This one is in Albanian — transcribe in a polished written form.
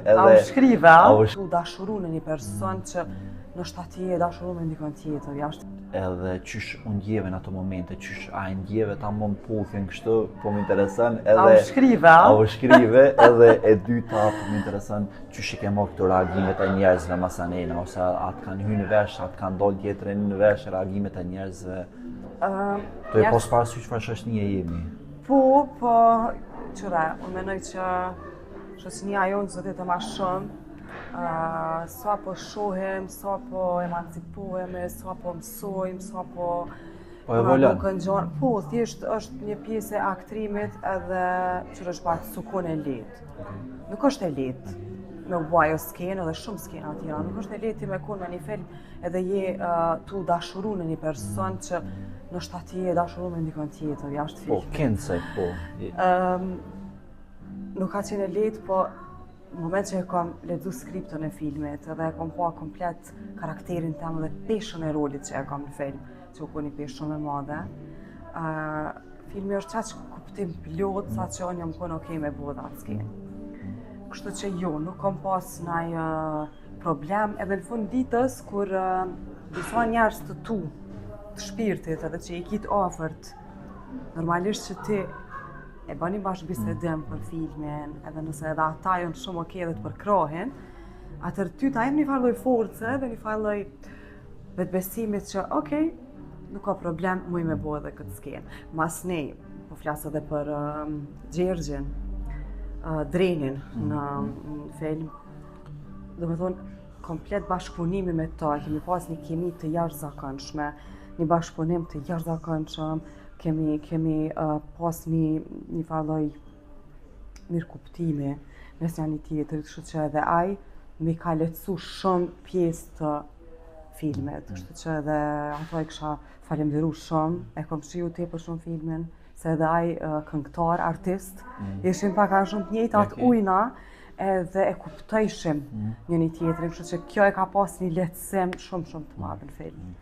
A u shkrive, a? U dashuru në një person që nështë ati e dashuru me ndikon tjetër, jashtë. Edhe qysh unë ndjeve në ato momente, qysh a e ndjeve ta më puthin kështu, po më interesën edhe... A u shkrive, a? A u shkrive, edhe e dyta, po më interesën qysh i ke mo këto reagimet e njerëzve masanena, ose atë kanë hy në vesh, atë kanë dollë tjetërin në vesh, reagimet e njerëzve. Të e pos parasysh çfarë shoqënie jemi. Po, qëra, unë menoj që shoqënia jonë zë të ma shumë, sa po shohem, sa po emancipohemi, sa po mësojmë, sa po... Po evolon. Po, thjesht është një pjesë e aktrimit edhe që është pak sukun e letë. Nuk është e letë me uajo skenë edhe shumë skenë atira. Nuk është e letë me kun me një film edhe je tu dashuru në një person që nështë ati e dashuru me ndikon tjetër, jashtë filmi. Po, kënëse, po. Nuk ka qenë e letë, po në moment që e kam lexu skriptën e filmit edhe e kam pa komplet karakterin tem dhe peshën e rolit që e kam në film, që u një peshë shumë e madhe. Filmi është qaq kuptim plot sa që unë jam konë okej me bodha atë skenë. Kështu që jo, nuk kam pas ndaj problem, edhe në fund ditës kur disa njerëz të tu, të shpirtit edhe që i kitë afërt, normalisht që ti e bani bashkë bisedim për filmin, edhe nëse edhe ata janë shumë okej edhe të përkrahin, atër ty ta jem një farloj force dhe një farloj vetbesimit që okej, nuk ka problem, muj me bo edhe këtë skenë. Mas ne, po flasë edhe për Gjergjin, Drenin në film, dhe me thonë, komplet bashkëpunimi me ta, kemi pas një kemi të jashtëzakonshme, një bashkëpunim të jashtëzakonshëm, kemi pas një farloj mirë kuptimi mes janë tjetër, kështu që edhe ai mi ka lehtësu shumë pjesë të filmet, kështu që edhe ato e kisha falemderu shumë, e kom shiu tepër shumë filmin, se edhe ai këngëtar, artist, ishim pak a shumë të njëjtë atë ujna, edhe e kuptojshim një tjetrin, kështu që kjo e ka pas një lehtësim shumë të madh në film.